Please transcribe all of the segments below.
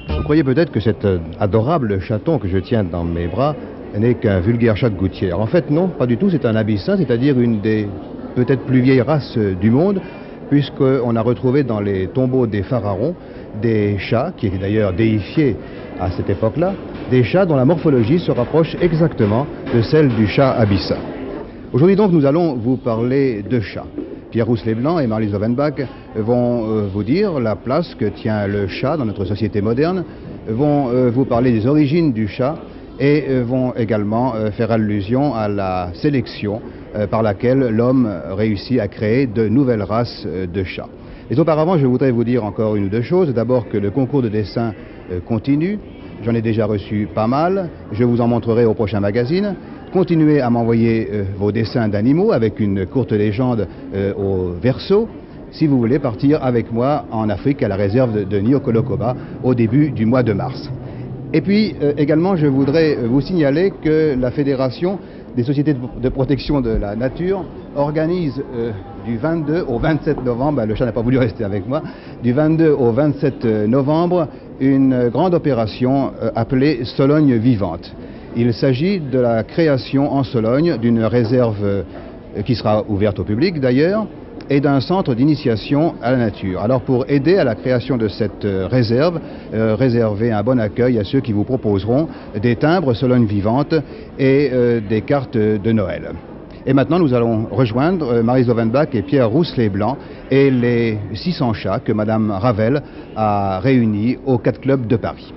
Vous croyez peut-être que cet adorable chaton que je tiens dans mes bras n'est qu'un vulgaire chat de gouttière. En fait, non, pas du tout. C'est un abyssin, c'est-à-dire une des peut-être plus vieilles races du monde, puisqu'on a retrouvé dans les tombeaux des pharaons des chats, qui étaient d'ailleurs déifiés à cette époque-là, des chats dont la morphologie se rapproche exactement de celle du chat abyssin. Aujourd'hui donc, nous allons vous parler de chats. Pierre Rousselet-Blanc et Marlise Offenbach vont vous dire la place que tient le chat dans notre société moderne, vont vous parler des origines du chat et vont également faire allusion à la sélection par laquelle l'homme réussit à créer de nouvelles races de chats. Mais auparavant, je voudrais vous dire encore une ou deux choses. D'abord que le concours de dessin continue. J'en ai déjà reçu pas mal. Je vous en montrerai au prochain magazine. Continuez à m'envoyer vos dessins d'animaux avec une courte légende au verso si vous voulez partir avec moi en Afrique à la réserve de Niokolo-Koba au début du mois de mars. Et puis également, je voudrais vous signaler que la Fédération des sociétés de protection de la nature organise du 22 au 27 novembre, le chat n'a pas voulu rester avec moi, du 22 au 27 novembre, une grande opération appelée Sologne vivante. Il s'agit de la création en Sologne d'une réserve qui sera ouverte au public d'ailleurs, et d'un centre d'initiation à la nature. Alors pour aider à la création de cette réserve, réservez un bon accueil à ceux qui vous proposeront des timbres Sologne vivante et des cartes de Noël. Et maintenant nous allons rejoindre Marlise Offenbach et Pierre Rousselet-Blanc et les 600 chats que Madame Ravel a réunis au Cat Club de Paris.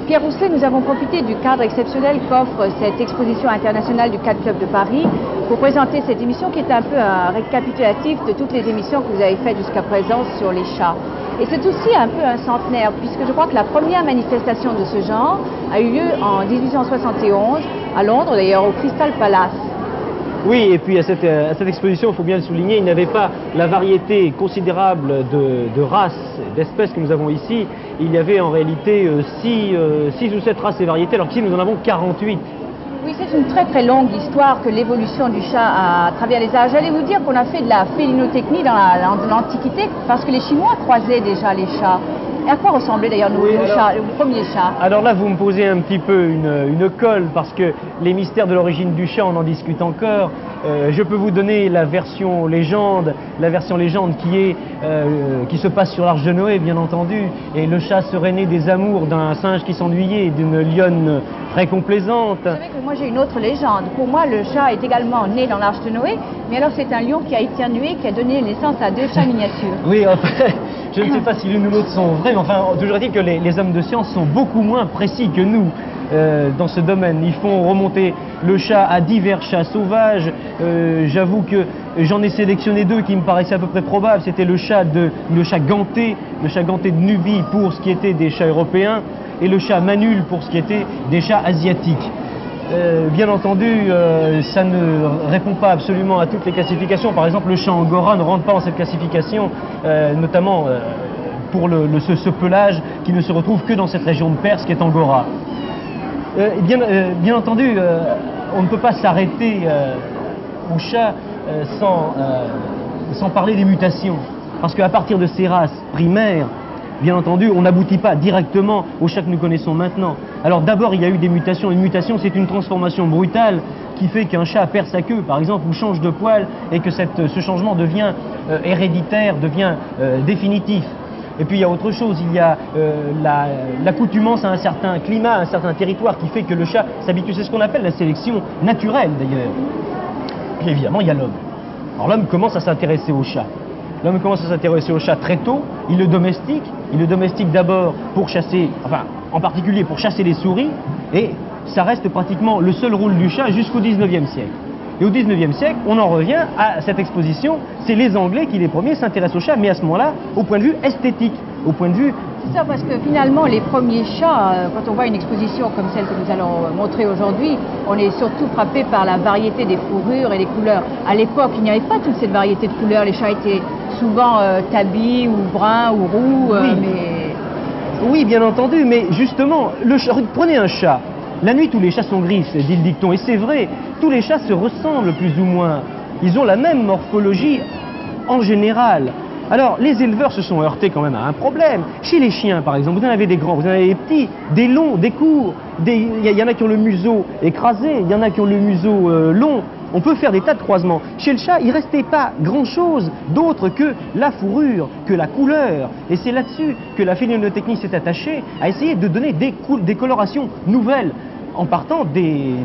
Pierre Rousselet, nous avons profité du cadre exceptionnel qu'offre cette exposition internationale du Cat Club de Paris pour présenter cette émission qui est un peu un récapitulatif de toutes les émissions que vous avez faites jusqu'à présent sur les chats. Et c'est aussi un peu un centenaire, puisque je crois que la première manifestation de ce genre a eu lieu en 1871, à Londres d'ailleurs, au Crystal Palace. Oui, et puis à cette exposition, il faut bien le souligner, il n'y avait pas la variété considérable de races, d'espèces que nous avons ici. Il y avait en réalité 6 ou 7 races et variétés, alors qu'ici nous en avons 48. Oui, c'est une très très longue histoire que l'évolution du chat à travers les âges. J'allais vous dire qu'on a fait de la félinothèque dans l'Antiquité, parce que les Chinois croisaient déjà les chats. Et à quoi ressemblaient d'ailleurs nos premiers chats? Alors là, vous me posez un petit peu une colle, parce que les mystères de l'origine du chat, on en discute encore. Je peux vous donner la version légende qui se passe sur l'Arche de Noé, bien entendu. Et le chat serait né des amours d'un singe qui s'ennuyait et d'une lionne très complaisante. Vous savez que moi j'ai une autre légende. Pour moi, le chat est également né dans l'Arche de Noé, mais alors c'est un lion qui a éternué, qui a donné naissance à 2 chats miniatures. Oui, enfin, je ne sais pas si l'une ou l'autre sont vraies, mais enfin, toujours dit que les hommes de science sont beaucoup moins précis que nous dans ce domaine. Ils font remonter le chat à divers chats sauvages. J'avoue que j'en ai sélectionné 2 qui me paraissaient à peu près probables. C'était le chat ganté de Nubie pour ce qui était des chats européens, et le chat manule pour ce qui était des chats asiatiques. Bien entendu, ça ne répond pas absolument à toutes les classifications. Par exemple, le chat angora ne rentre pas dans cette classification, notamment pour ce pelage qui ne se retrouve que dans cette région de Perse qui est Angora. Bien entendu, on ne peut pas s'arrêter au chat sans parler des mutations. Parce qu'à partir de ces races primaires, bien entendu, on n'aboutit pas directement au chat que nous connaissons maintenant. Alors d'abord, il y a eu des mutations. Une mutation, c'est une transformation brutale qui fait qu'un chat perd sa queue, par exemple, ou change de poil, et que ce changement devient héréditaire, devient définitif. Et puis il y a autre chose, il y a l'accoutumance à un certain climat, à un certain territoire qui fait que le chat s'habitue. C'est ce qu'on appelle la sélection naturelle d'ailleurs. Puis évidemment, il y a l'homme. Alors l'homme commence à s'intéresser au chat. L'homme commence à s'intéresser au chat très tôt, il le domestique d'abord pour chasser, enfin en particulier pour chasser les souris, et ça reste pratiquement le seul rôle du chat jusqu'au 19e siècle. Et au 19e siècle, on en revient à cette exposition. C'est les Anglais qui, les premiers, s'intéressent aux chats, mais à ce moment-là, au point de vue esthétique, au point de vue... C'est ça, parce que finalement, les premiers chats, quand on voit une exposition comme celle que nous allons montrer aujourd'hui, on est surtout frappé par la variété des fourrures et des couleurs. À l'époque, il n'y avait pas toute cette variété de couleurs. Les chats étaient souvent tabis ou bruns ou roux, mais... Oui, bien entendu, mais justement, prenez un chat. La nuit, tous les chats sont gris, dit le dicton, et c'est vrai, tous les chats se ressemblent plus ou moins. Ils ont la même morphologie en général. Alors, les éleveurs se sont heurtés quand même à un problème. Chez les chiens, par exemple, vous en avez des grands, vous en avez des petits, des longs, des courts. Il y en a qui ont le museau écrasé, il y en a qui ont le museau long. On peut faire des tas de croisements. Chez le chat, il ne restait pas grand-chose d'autre que la fourrure, que la couleur. Et c'est là-dessus que la phénolotechnie s'est attachée à essayer de donner des colorations nouvelles en partant des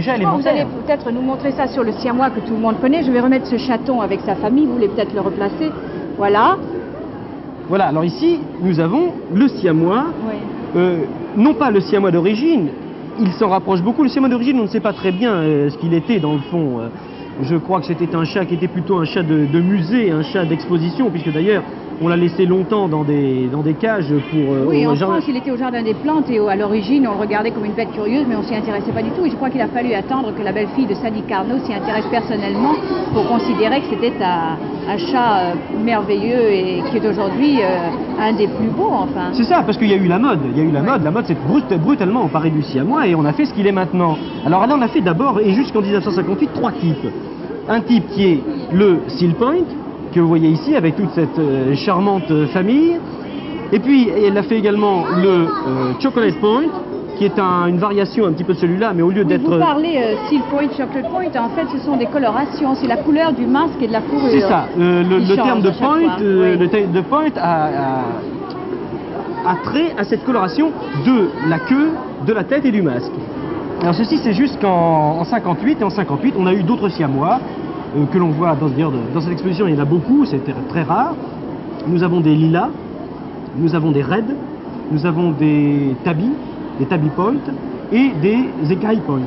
chats élémentaires. Vous allez peut-être nous montrer ça sur le siamois que tout le monde connaît. Je vais remettre ce chaton avec sa famille, vous voulez peut-être le replacer. Voilà. Voilà, alors ici, nous avons le siamois, Oui. non pas le siamois d'origine, il s'en rapproche beaucoup. Le siamois d'origine, on ne sait pas très bien ce qu'il était dans le fond. Je crois que c'était un chat qui était plutôt un chat de musée, un chat d'exposition, puisque d'ailleurs, on l'a laissé longtemps dans des cages pour... Oui, en France, il était au Jardin des Plantes et à l'origine, on le regardait comme une bête curieuse, mais on s'y intéressait pas du tout. Et je crois qu'il a fallu attendre que la belle-fille de Sadi Carnot s'y intéresse personnellement pour considérer que c'était un chat merveilleux et qui est aujourd'hui un des plus beaux, enfin. C'est ça, parce qu'il y a eu la mode. Il y a eu la mode. La mode s'est brutalement emparée du siamois et on a fait ce qu'il est maintenant. Alors là, on a fait d'abord, et jusqu'en 1958, 3 types. Un type qui est le Seal Point, que vous voyez ici, avec toute cette charmante famille. Et puis, elle a fait également le Chocolate Point, qui est une variation un petit peu de celui-là, mais au lieu d'être... Vous parlez Seal Point, Chocolate Point, en fait, ce sont des colorations, c'est la couleur du masque et de la fourrure. C'est ça, le terme de point, le terme de point a trait à cette coloration de la queue, de la tête et du masque. Alors ceci, c'est jusqu'en 58, et en 58, on a eu d'autres siamois, que l'on voit dans cette exposition, il y en a beaucoup, c'est très rare. Nous avons des lilas, nous avons des reds, nous avons des tabby point et des écailles point.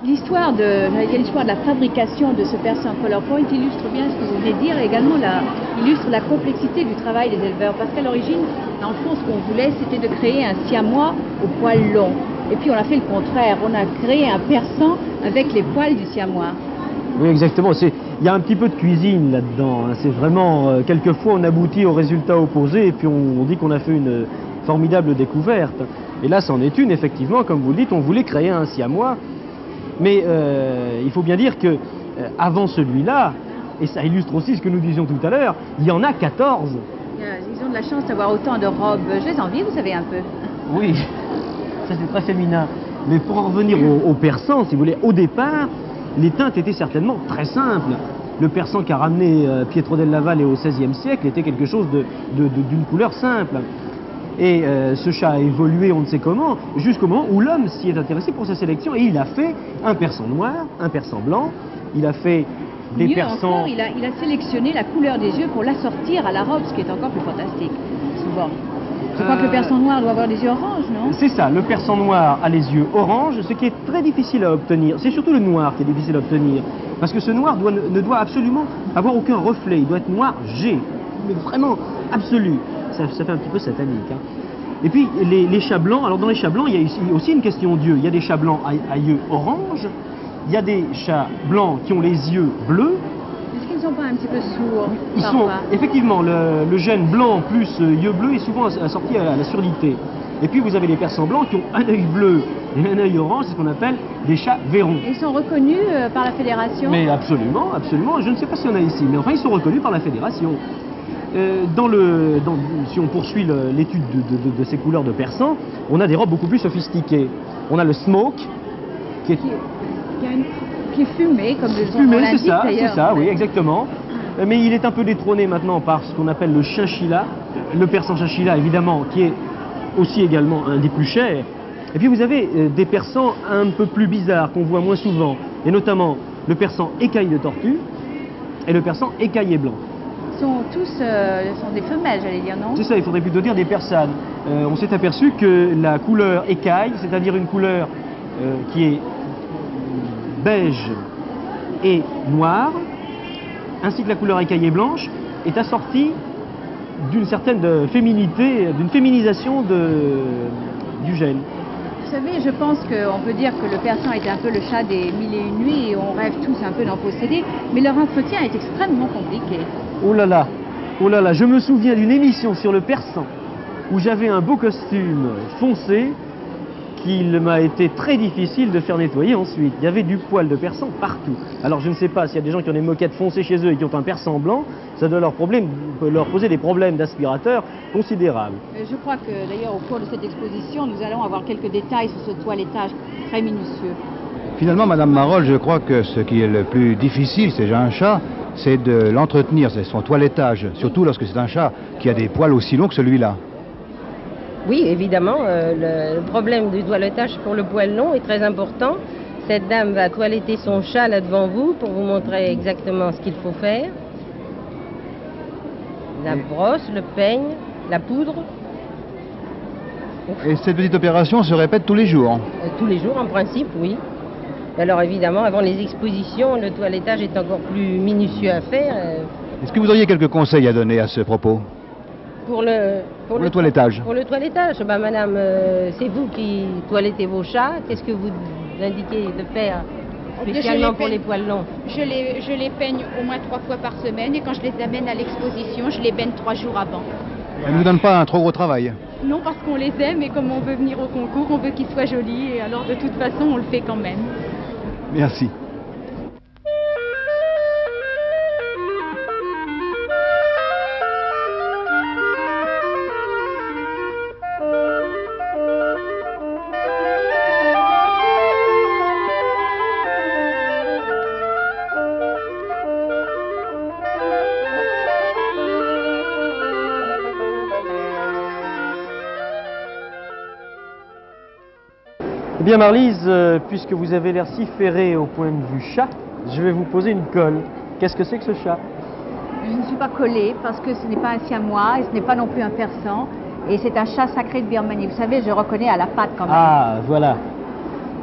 L'histoire de la fabrication de ce persan Color Point illustre bien ce que vous venez de dire et également illustre la complexité du travail des éleveurs. Parce qu'à l'origine, dans le fond, ce qu'on voulait, c'était de créer un siamois au poil long. Et puis on a fait le contraire, on a créé un persan avec les poils du siamois. Oui, exactement. Il y a un petit peu de cuisine là-dedans. C'est vraiment, quelquefois, on aboutit au résultat opposé et puis on dit qu'on a fait une formidable découverte. Et là, c'en est une, effectivement, comme vous le dites, on voulait créer un siamois. Mais il faut bien dire que avant celui-là, et ça illustre aussi ce que nous disions tout à l'heure, il y en a 14. Ils ont de la chance d'avoir autant de robes. Je les envie, vous savez, un peu. Oui, ça c'est très féminin. Mais pour en revenir au persan, si vous voulez, au départ, les teintes étaient certainement très simples. Le persan qu'a ramené Pietro del Laval au XVIe siècle était quelque chose d'une couleur simple. Et ce chat a évolué, on ne sait comment, jusqu'au moment où l'homme s'y est intéressé pour sa sélection. Et il a fait un persan noir, un persan blanc, il a fait des persans... Encore, il a sélectionné la couleur des yeux pour l'assortir à la robe, ce qui est encore plus fantastique, souvent. Je crois que le persan noir doit avoir des yeux orange, non? C'est ça, le persan noir a les yeux orange, ce qui est très difficile à obtenir. C'est surtout le noir qui est difficile à obtenir. Parce que ce noir ne doit absolument avoir aucun reflet, il doit être noir G, mais vraiment absolu. Ça fait un petit peu satanique. Hein. Et puis les chats blancs, alors dans les chats blancs, il y a aussi une question d'yeux. Il y a des chats blancs à yeux orange, il y a des chats blancs qui ont les yeux bleus. Est-ce qu'ils ne sont pas un petit peu sourds? Ils sont, effectivement, le gène blanc plus yeux bleus est souvent assorti à la surdité. Et puis vous avez les persans blancs qui ont un œil bleu et un œil orange, c'est ce qu'on appelle des chats vairons. Ils sont reconnus par la fédération? Mais absolument, absolument. Je ne sais pas s'il y en a ici, mais enfin ils sont reconnus par la fédération. Si on poursuit l'étude de ces couleurs de persan, on a des robes beaucoup plus sophistiquées. On a le smoke, qui est fumé, comme le fumé, l'indique d'ailleurs. C'est ça, oui, exactement. Mais il est un peu détrôné maintenant par ce qu'on appelle le chinchilla. Le persan chinchilla, évidemment, qui est aussi également un des plus chers. Et puis vous avez des persans un peu plus bizarres qu'on voit moins souvent, et notamment le persan écaille de tortue et le persan écaillé blanc. Ils sont tous sont des femelles, j'allais dire, non? C'est ça, il faudrait plutôt dire des persanes. On s'est aperçu que la couleur écaille, c'est-à-dire une couleur qui est beige et noire, ainsi que la couleur écaillée blanche, est assortie d'une certaine féminité, d'une féminisation du gène. Vous savez, je pense qu'on peut dire que le persan est un peu le chat des mille et une nuits et on rêve tous un peu d'en posséder, mais leur entretien est extrêmement compliqué. Oh là là, je me souviens d'une émission sur le persan où j'avais un beau costume foncé qu'il m'a été très difficile de faire nettoyer ensuite. Il y avait du poil de persan partout. Alors je ne sais pas s'il y a des gens qui ont des moquettes foncées chez eux et qui ont un persan blanc, ça doit leur poser des problèmes d'aspirateur considérables. Je crois que d'ailleurs au cours de cette exposition, nous allons avoir quelques détails sur ce toilettage très minutieux. Finalement, Madame Marolles, je crois que ce qui est le plus difficile, c'est un chat, c'est de l'entretenir, c'est son toilettage, surtout lorsque c'est un chat qui a des poils aussi longs que celui-là. Oui, évidemment, le problème du toilettage pour le poil long est très important. Cette dame va toiletter son chat là devant vous pour vous montrer exactement ce qu'il faut faire. La brosse, le peigne, la poudre. Et cette petite opération se répète tous les jours? Tous les jours en principe, oui. Alors évidemment, avant les expositions, le toilettage est encore plus minutieux à faire. Est-ce que vous auriez quelques conseils à donner à ce propos? Pour le toilettage. Pour le toilettage, bah, madame, c'est vous qui toilettez vos chats. Qu'est-ce que vous indiquez de faire spécialement pour les poils longs? Je les peigne au moins 3 fois par semaine et quand je les amène à l'exposition, je les baigne 3 jours avant. Elle ne vous donne pas un trop gros travail? Non, parce qu'on les aime et comme on veut venir au concours, on veut qu'ils soient jolis et alors de toute façon, on le fait quand même. Merci. Eh bien Marlise, puisque vous avez l'air si ferré au point de vue chat, je vais vous poser une colle. Qu'est-ce que c'est que ce chat? Je ne suis pas collée parce que ce n'est pas un siamois et ce n'est pas non plus un persan. Et c'est un chat sacré de Birmanie. Vous savez, je reconnais à la patte quand même. Ah, voilà.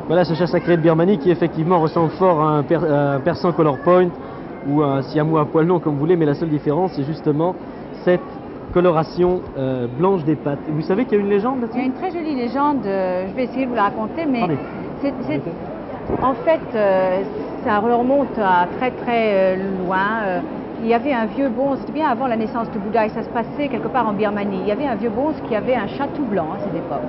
Voilà ce chat sacré de Birmanie qui effectivement ressemble fort à un persan color point ou à un siamois à poil long comme vous voulez, mais la seule différence c'est justement cette coloration blanche des pattes. Et vous savez qu'il y a une légende là-dessus? Il y a une très jolie légende, je vais essayer de vous la raconter, mais en fait, ça remonte à très très loin. Il y avait un vieux bonze, c'était bien avant la naissance du Bouddha, et ça se passait quelque part en Birmanie. Il y avait un vieux bonze qui avait un chat tout blanc à cette époque.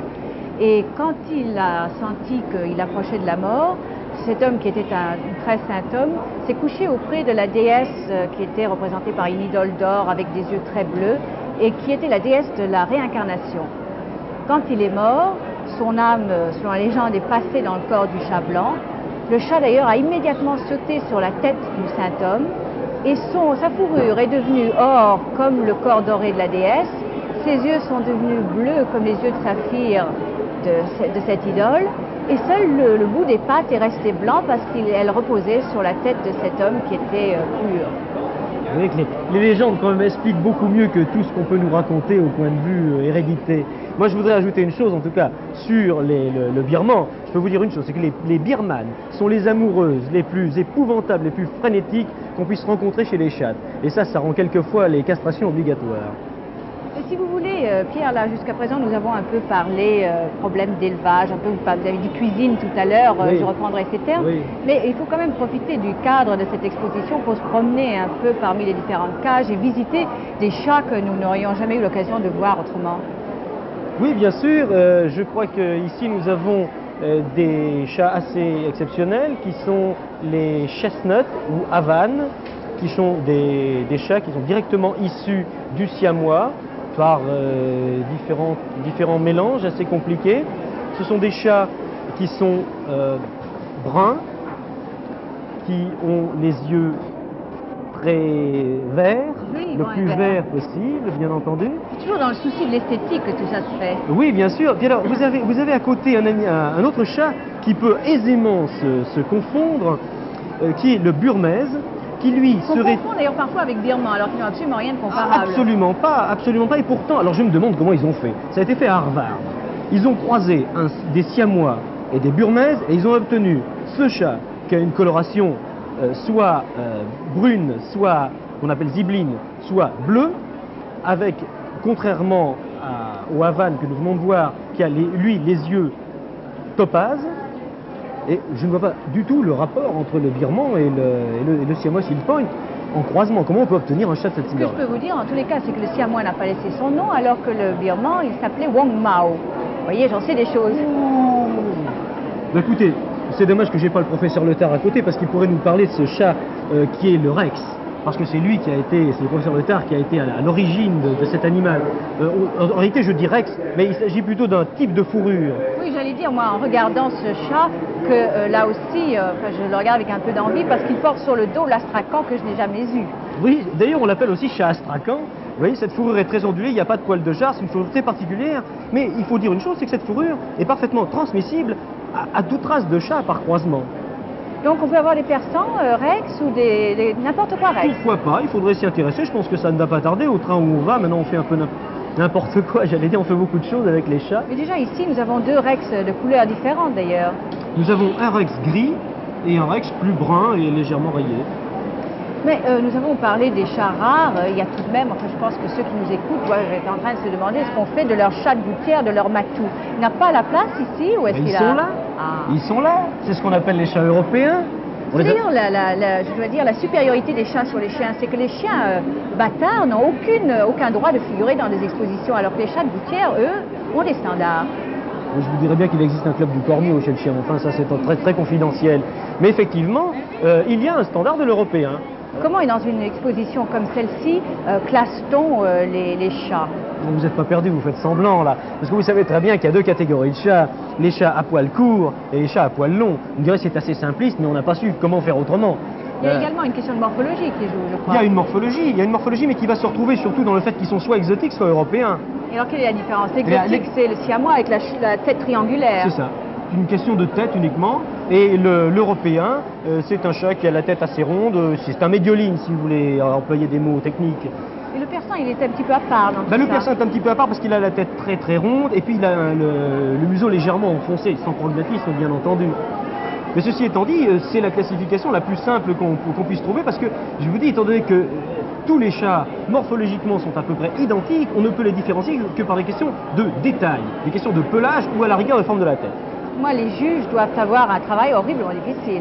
Et quand il a senti qu'il approchait de la mort, cet homme qui était un très saint homme s'est couché auprès de la déesse qui était représentée par une idole d'or avec des yeux très bleus et qui était la déesse de la réincarnation. Quand il est mort, son âme, selon la légende, est passée dans le corps du chat blanc. Le chat d'ailleurs a immédiatement sauté sur la tête du saint homme et sa fourrure est devenue or comme le corps doré de la déesse. Ses yeux sont devenus bleus comme les yeux de saphir de cette idole. Et seul le bout des pattes est resté blanc parce qu'elle reposait sur la tête de cet homme qui était pur. Vous voyez que les légendes quand même expliquent beaucoup mieux que tout ce qu'on peut nous raconter au point de vue hérédité. Moi je voudrais ajouter une chose en tout cas sur le birman. Je peux vous dire une chose, c'est que les birmanes sont les amoureuses les plus épouvantables, les plus frénétiques qu'on puisse rencontrer chez les chattes. Et ça rend quelquefois les castrations obligatoires. Et si vous voulez, Pierre, là jusqu'à présent nous avons un peu parlé problème d'élevage, un peu vous avez dit cuisine tout à l'heure, oui. Je reprendrai ces termes, oui. Mais il faut quand même profiter du cadre de cette exposition pour se promener un peu parmi les différentes cages et visiter des chats que nous n'aurions jamais eu l'occasion de voir autrement. Oui, bien sûr, je crois qu'ici nous avons des chats assez exceptionnels qui sont les chestnuts ou havanes, qui sont des chats qui sont directement issus du siamois, par différents mélanges assez compliqués. Ce sont des chats qui sont bruns, qui ont les yeux très vert, Oui, le bon, plus vert. vert possible, bien entendu. C'est toujours dans le souci de l'esthétique que tout ça se fait. Oui, bien sûr. Puis alors, vous avez à côté un autre chat qui peut aisément se confondre, qui est le Burmese, qui lui On serait confond d'ailleurs parfois avec birman, alors qu'ils n'ont absolument rien de comparable. absolument pas. Et pourtant, alors je me demande comment ils ont fait. Ça a été fait à Harvard. Ils ont croisé des Siamois et des Burmese et ils ont obtenu ce chat qui a une coloration soit brune, soit qu'on appelle zibeline, soit bleue, avec, contrairement au Havane que nous venons de voir, qui a lui les yeux topaz. Et je ne vois pas du tout le rapport entre le birman et le siamois Seal Point en croisement. Comment on peut obtenir un chat de cette Ce que je couleur? peux vous dire, en tous les cas, c'est que le siamois n'a pas laissé son nom, alors que le birman, il s'appelait Wong Mao. Vous voyez, j'en sais des choses. Bah, écoutez, c'est dommage que j'ai pas le professeur Letard à côté parce qu'il pourrait nous parler de ce chat qui est le Rex. Parce que c'est lui qui a été, c'est le professeur Letard qui a été à l'origine de cet animal. En réalité, je dis Rex, mais il s'agit plutôt d'un type de fourrure. Oui, j'allais dire, moi, en regardant ce chat, que là aussi, je le regarde avec un peu d'envie, parce qu'il porte sur le dos l'astracan que je n'ai jamais eu. Oui, d'ailleurs, on l'appelle aussi chat astracan. Vous voyez, cette fourrure est très ondulée, il n'y a pas de poil de jarre, c'est une fourrure très particulière. Mais il faut dire une chose, c'est que cette fourrure est parfaitement transmissible à toute race de chat par croisement. Donc on peut avoir des persans, Rex, ou n'importe quoi Rex. Pourquoi pas? Il faudrait s'y intéresser. Je pense que ça ne va pas tarder. Au train où on va, maintenant on fait un peu n'importe quoi. J'allais dire, on fait beaucoup de choses avec les chats. Mais déjà ici, nous avons deux Rex de couleurs différentes d'ailleurs. Nous avons un Rex gris et un Rex plus brun et légèrement rayé. Mais nous avons parlé des chats rares. Il y a tout de même, enfin je pense que ceux qui nous écoutent doivent être en train de se demander ce qu'on fait de leur chat de gouttière, de leur matou. Il n'a pas la place ici ou est-ce Mais qu'il ils a... sont là. Ah. Ils sont là. C'est ce qu'on appelle les chats européens. On les a- D'ailleurs, je dois dire, la supériorité des chats sur les chiens, c'est que les chiens bâtards n'ont aucun droit de figurer dans des expositions, alors que les chats de gouttière, eux, ont des standards. Je vous dirais bien qu'il existe un club du corneau chez le chien. Enfin, ça c'est très très confidentiel. Mais effectivement, il y a un standard de l'européen. Comment, et dans une exposition comme celle-ci, classe-t-on les chats? Vous n'êtes pas perdu, vous faites semblant là. Parce que vous savez très bien qu'il y a deux catégories de chats. Les chats à poil court et les chats à poil long. On dirait que c'est assez simpliste, mais on n'a pas su comment faire autrement. Il y a également une question de morphologie qui joue, je crois. Il y a une morphologie, mais qui va se retrouver surtout dans le fait qu'ils sont soit exotiques, soit européens. Et alors, quelle est la différence? L'exotique, c'est le siamois avec la tête triangulaire. C'est ça. Une question de tête uniquement. Et l'européen, c'est un chat qui a la tête assez ronde. C'est un médioline, si vous voulez employer des mots techniques. Et le persan, il est un petit peu à part dans tout Le ça. persan est un petit peu à part parce qu'il a la tête très très ronde et puis il a le museau légèrement enfoncé, sans prognatisme bien entendu. Mais ceci étant dit, c'est la classification la plus simple qu'on puisse trouver parce que, je vous dis, étant donné que tous les chats morphologiquement sont à peu près identiques, on ne peut les différencier que par des questions de détail, des questions de pelage ou à la rigueur de forme de la tête. Moi, les juges doivent avoir un travail horriblement difficile.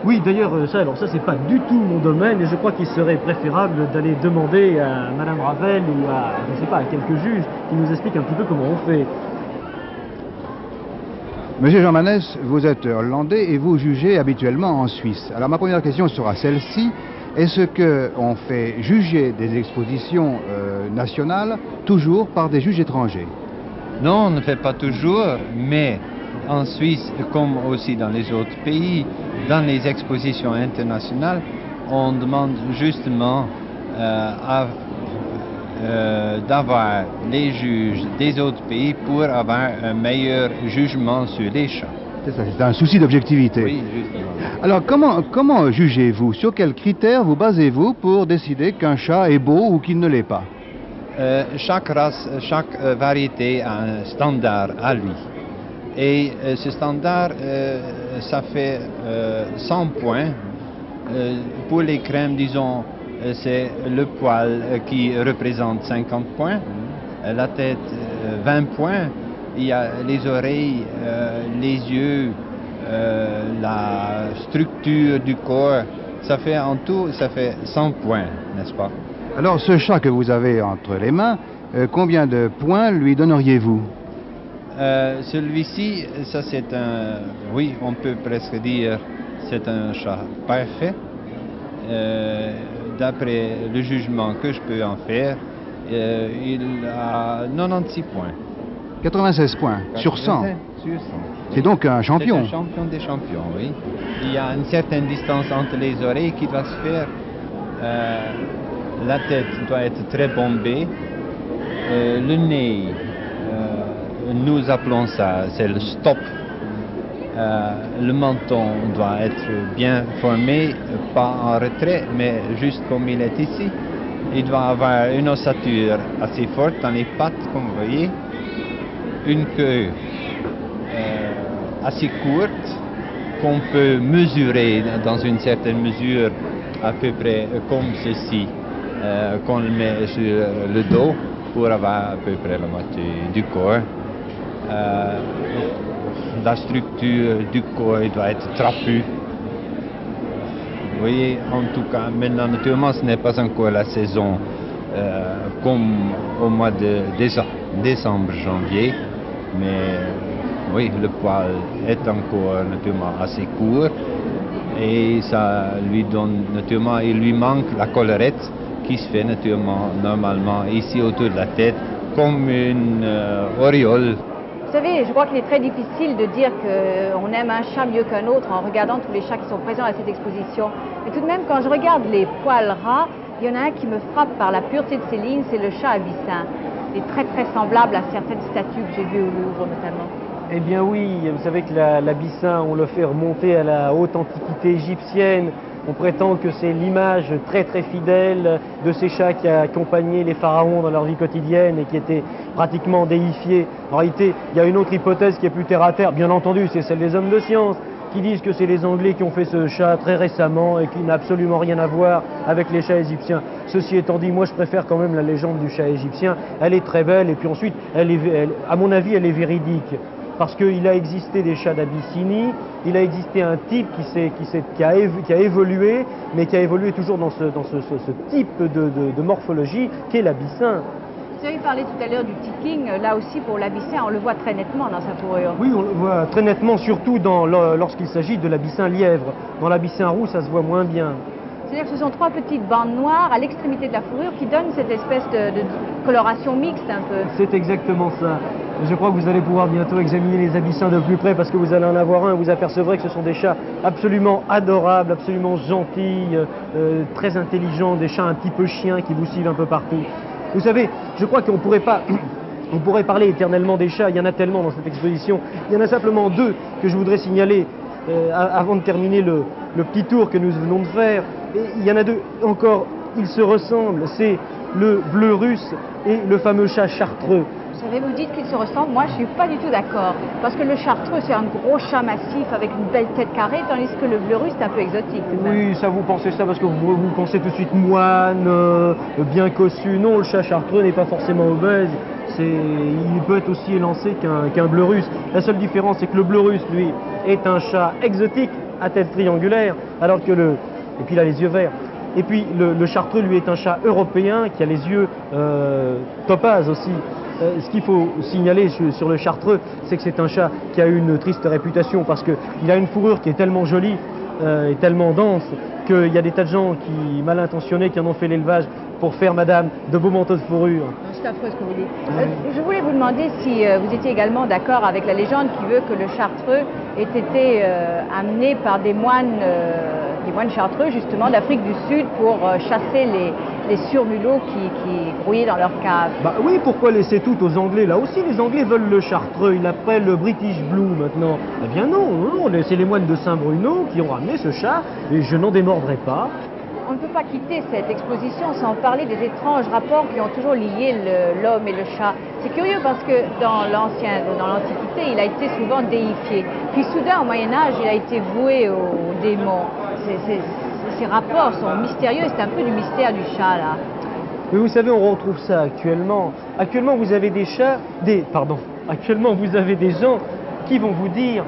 Oui, d'ailleurs, ça c'est pas du tout mon domaine et je crois qu'il serait préférable d'aller demander à Madame Ravel ou à, je ne sais pas, à quelques juges qui nous expliquent un petit peu comment on fait. Monsieur Jean Manès, vous êtes hollandais et vous jugez habituellement en Suisse. Alors ma première question sera celle-ci. Est-ce qu'on fait juger des expositions nationales toujours par des juges étrangers? Non, on ne fait pas toujours, mais en Suisse, comme aussi dans les autres pays, dans les expositions internationales, on demande justement d'avoir les juges des autres pays pour avoir un meilleur jugement sur les chats. C'est ça, c'est un souci d'objectivité. Oui, justement. Alors comment jugez-vous? Sur quels critères vous basez-vous pour décider qu'un chat est beau ou qu'il ne l'est pas? Chaque race, chaque variété a un standard à lui. Et ce standard, ça fait 100 points. Pour les crèmes, disons, c'est le poil qui représente 50 points, la tête 20 points, il y a les oreilles, les yeux, la structure du corps. Ça fait en tout, ça fait 100 points, n'est-ce pas? Alors ce chat que vous avez entre les mains, combien de points lui donneriez-vous? Celui-ci, ça c'est un, oui, on peut presque dire, c'est un chat parfait. D'après le jugement que je peux en faire, il a 96 points. 96 points sur 100. Sur 100. C'est donc un champion. C'est un champion des champions, oui. Il y a une certaine distance entre les oreilles qui doit se faire La tête doit être très bombée. Le nez, nous appelons ça, c'est le stop. Le menton doit être bien formé, pas en retrait, mais juste comme il est ici. Il doit avoir une ossature assez forte dans les pattes, comme vous voyez. Une queue assez courte, qu'on peut mesurer dans une certaine mesure, à peu près comme ceci, qu'on le met sur le dos pour avoir à peu près la moitié du corps. La structure du corps doit être trapue. Vous voyez, en tout cas, maintenant, naturellement, ce n'est pas encore la saison comme au mois de décembre, janvier, mais oui, le poil est encore naturellement assez court et ça lui donne naturellement, il lui manque la collerette qui se fait naturellement normalement ici autour de la tête comme une auréole. Vous savez, je crois qu'il est très difficile de dire qu'on aime un chat mieux qu'un autre en regardant tous les chats qui sont présents à cette exposition. Mais tout de même, quand je regarde les poils ras, il y en a un qui me frappe par la pureté de ses lignes, c'est le chat abyssin. Il est très très semblable à certaines statues que j'ai vues au Louvre notamment. Eh bien oui, vous savez que l'abyssin, on le fait remonter à la haute antiquité égyptienne. On prétend que c'est l'image très très fidèle de ces chats qui accompagnaient les pharaons dans leur vie quotidienne et qui étaient pratiquement déifiés. En réalité, il y a une autre hypothèse qui est plus terre à terre, bien entendu, c'est celle des hommes de science, qui disent que c'est les Anglais qui ont fait ce chat très récemment et qui n'a absolument rien à voir avec les chats égyptiens. Ceci étant dit, moi je préfère quand même la légende du chat égyptien. Elle est très belle et puis ensuite, à mon avis, elle est véridique. Parce qu'il a existé des chats d'Abyssinie, il a existé un type qui a évolué, mais qui a évolué toujours dans ce type de morphologie qu'est l'abyssin. Vous avez parlé tout à l'heure du ticking, là aussi pour l'abyssin, on le voit très nettement dans sa fourrure. Oui, on le voit très nettement, surtout lorsqu'il s'agit de l'abyssin lièvre. Dans l'abyssin roux, ça se voit moins bien. C'est-à-dire que ce sont trois petites bandes noires à l'extrémité de la fourrure qui donnent cette espèce de coloration mixte un peu. C'est exactement ça. Je crois que vous allez pouvoir bientôt examiner les abyssins de plus près parce que vous allez en avoir un et vous apercevrez que ce sont des chats absolument adorables, absolument gentils, très intelligents, des chats un petit peu chiens qui vous suivent un peu partout. Vous savez, je crois qu'on pourrait pas... On pourrait parler éternellement des chats, il y en a tellement dans cette exposition. Il y en a simplement deux que je voudrais signaler avant de terminer le petit tour que nous venons de faire. Et il y en a deux encore, ils se ressemblent, c'est le bleu russe et le fameux chat chartreux. Vous savez, vous dites qu'ils se ressemblent, moi je ne suis pas du tout d'accord. Parce que le chartreux c'est un gros chat massif avec une belle tête carrée, tandis que le bleu russe c'est un peu exotique. Oui, ça vous pensez ça parce que vous pensez tout de suite moine, bien cossu. Non, le chat chartreux n'est pas forcément obèse. Il peut être aussi élancé qu'un bleu russe. La seule différence, c'est que le bleu russe, lui, est un chat exotique à tête triangulaire, alors que et puis il a les yeux verts. Et puis le chartreux, lui, est un chat européen qui a les yeux topaz aussi. Ce qu'il faut signaler sur le chartreux, c'est que c'est un chat qui a une triste réputation parce qu'il a une fourrure qui est tellement jolie et tellement dense qu'il y a des tas de gens mal intentionnés qui en ont fait l'élevage pour faire, madame, de beaux manteaux de fourrure. C'est affreux ce que vous dites. Je voulais vous demander si vous étiez également d'accord avec la légende qui veut que le chartreux ait été amené par des moines chartreux, justement, d'Afrique du Sud pour chasser les surmulots qui grouillaient dans leur cave. Bah oui, pourquoi laisser tout aux Anglais? Là aussi, les Anglais veulent le chartreux, ils l'appellent le British Blue maintenant. Eh bien non, c'est les moines de Saint-Bruno qui ont ramené ce chat et je n'en démordrai pas. On ne peut pas quitter cette exposition sans parler des étranges rapports qui ont toujours lié l'homme et le chat. C'est curieux parce que dans l'Antiquité, il a été souvent déifié. Puis soudain, au Moyen-Âge, il a été voué aux démons. Ces rapports sont mystérieux, c'est un peu du mystère du chat, là. Mais vous savez, on retrouve ça actuellement. Actuellement, vous avez actuellement, vous avez des gens qui vont vous dire...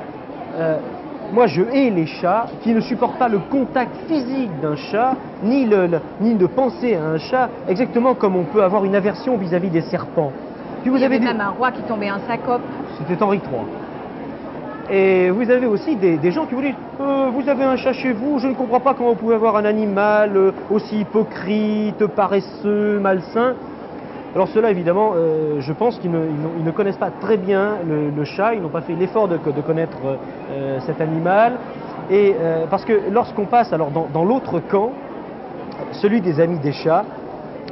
moi, je hais les chats, qui ne supportent pas le contact physique d'un chat, ni de penser à un chat, exactement comme on peut avoir une aversion vis-à-vis des serpents. Puis vous avez même un roi qui tombait en syncope. C'était Henri III. Et vous avez aussi des gens qui vous disent vous avez un chat chez vous, je ne comprends pas comment vous pouvez avoir un animal aussi hypocrite, paresseux, malsain. Alors ceux-là, évidemment, je pense qu'ils ne connaissent pas très bien le chat, ils n'ont pas fait l'effort de connaître cet animal. Et parce que lorsqu'on passe alors dans l'autre camp, celui des Amis des chats.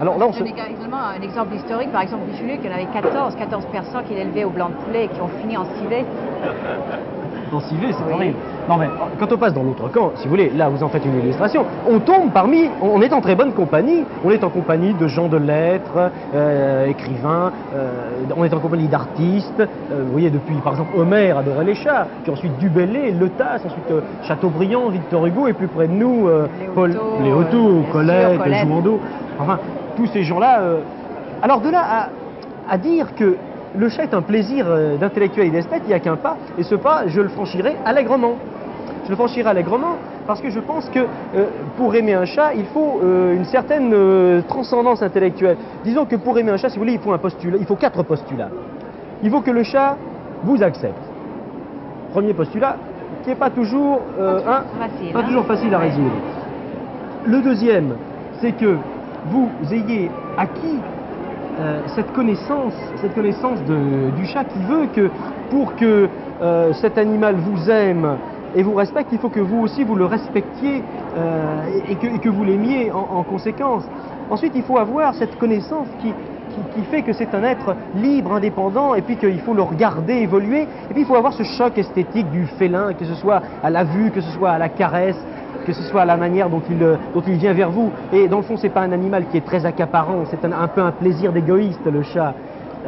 Alors là, on se... Également un exemple historique, par exemple Richelieu, qui en avait 14 personnes qu'il élevait au blanc de poulet et qui ont fini en civet. En civet, c'est Oui. horrible. Non mais quand on passe dans l'autre camp, si vous voulez, là vous en faites une illustration, on tombe parmi, on est en très bonne compagnie, on est en compagnie de gens de lettres, écrivains, on est en compagnie d'artistes, vous voyez depuis par exemple Homère adorait les chats, puis ensuite Du Bellay, Le Tasse, ensuite Chateaubriand, Victor Hugo, et plus près de nous, Léoto, Colette, Jouandeau, enfin tous ces gens-là. Alors de là à dire que le chat est un plaisir d'intellectuel et d'esthète, il n'y a qu'un pas, et ce pas, je le franchirai allègrement. Je le franchirai allègrement parce que je pense que pour aimer un chat, il faut une certaine transcendance intellectuelle. Disons que pour aimer un chat, si vous voulez, il faut un postulat, il faut 4 postulats. Il faut que le chat vous accepte. Premier postulat, qui n'est pas toujours, facile à résoudre. Le deuxième, c'est que vous ayez acquis cette connaissance du chat qui veut que pour que cet animal vous aime et vous respecte, il faut que vous aussi vous le respectiez et que vous l'aimiez en conséquence. Ensuite, il faut avoir cette connaissance qui fait que c'est un être libre, indépendant, et puis qu'il faut le regarder évoluer, et puis il faut avoir ce choc esthétique du félin, que ce soit à la vue, que ce soit à la caresse, que ce soit à la manière dont il vient vers vous. Et dans le fond, c'est pas un animal qui est très accaparant, c'est un peu un plaisir d'égoïste, le chat.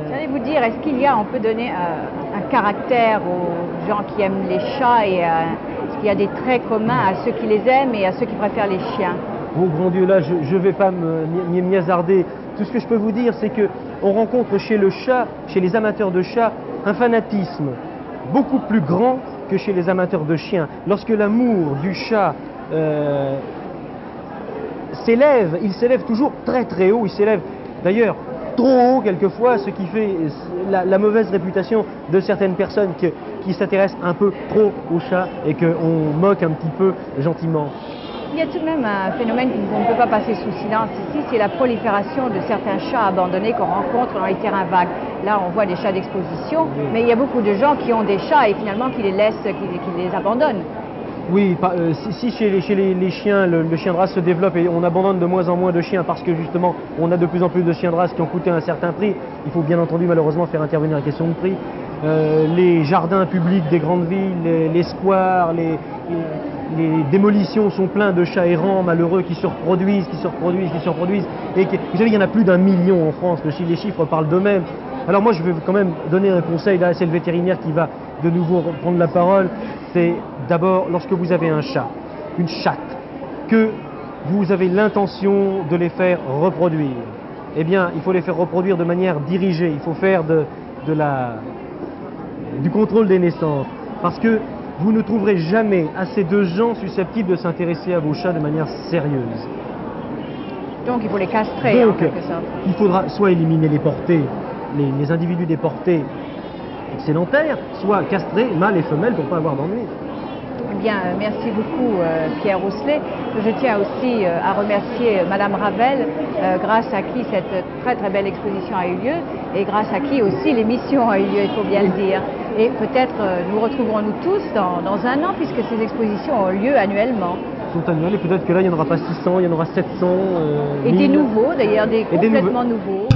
J'allais vous dire, est-ce on peut donner un caractère aux gens qui aiment les chats et est-ce qu'il y a des traits communs à ceux qui les aiment et à ceux qui préfèrent les chiens? Oh grand Dieu, là, je ne vais pas m'y hasarder. Tout ce que je peux vous dire, c'est qu'on rencontre chez le chat, chez les amateurs de chats, un fanatisme beaucoup plus grand que chez les amateurs de chiens. Lorsque l'amour du chat s'élève, il s'élève toujours très très haut, il s'élève d'ailleurs trop haut quelquefois, ce qui fait la mauvaise réputation de certaines personnes qui s'intéressent un peu trop au chat et qu'on moque un petit peu gentiment. Il y a tout de même un phénomène qu'on ne peut pas passer sous silence ici, c'est la prolifération de certains chats abandonnés qu'on rencontre dans les terrains vagues. Là, on voit des chats d'exposition, mais il y a beaucoup de gens qui ont des chats et finalement qui les laissent, qui les abandonnent. Oui, si chez les chiens, le chien de race se développe et on abandonne de moins en moins de chiens parce que justement on a de plus en plus de chiens de race qui ont coûté un certain prix, il faut bien entendu malheureusement faire intervenir la question de prix. Les jardins publics des grandes villes, les squares, les démolitions sont pleins de chats errants malheureux qui se reproduisent. Et vous savez, il y en a plus d'1 million en France, les chiffres parlent d'eux-mêmes. Alors moi je vais quand même donner un conseil, là c'est le vétérinaire qui va de nouveau prendre la parole. C'est d'abord, lorsque vous avez un chat, une chatte, que vous avez l'intention de les faire reproduire, eh bien, il faut les faire reproduire de manière dirigée. Il faut faire du contrôle des naissances. Parce que vous ne trouverez jamais assez de gens susceptibles de s'intéresser à vos chats de manière sérieuse. Donc, il faut les castrer, en quelque sorte. Il faudra soit éliminer les portées, les individus des portées excédentaires, soit castrer mâles et femelles pour ne pas avoir d'ennui. Eh bien, merci beaucoup Pierre Rousselet. Je tiens aussi à remercier Madame Ravel, grâce à qui cette très très belle exposition a eu lieu et grâce à qui aussi l'émission a eu lieu, il faut bien le dire. Et peut-être nous retrouverons-nous tous dans 1 an puisque ces expositions ont lieu annuellement. Sont annuelles et peut-être que là il n'y en aura pas 600, il y en aura 700. Et 1000. des nouveaux d'ailleurs, des complètement nouveaux.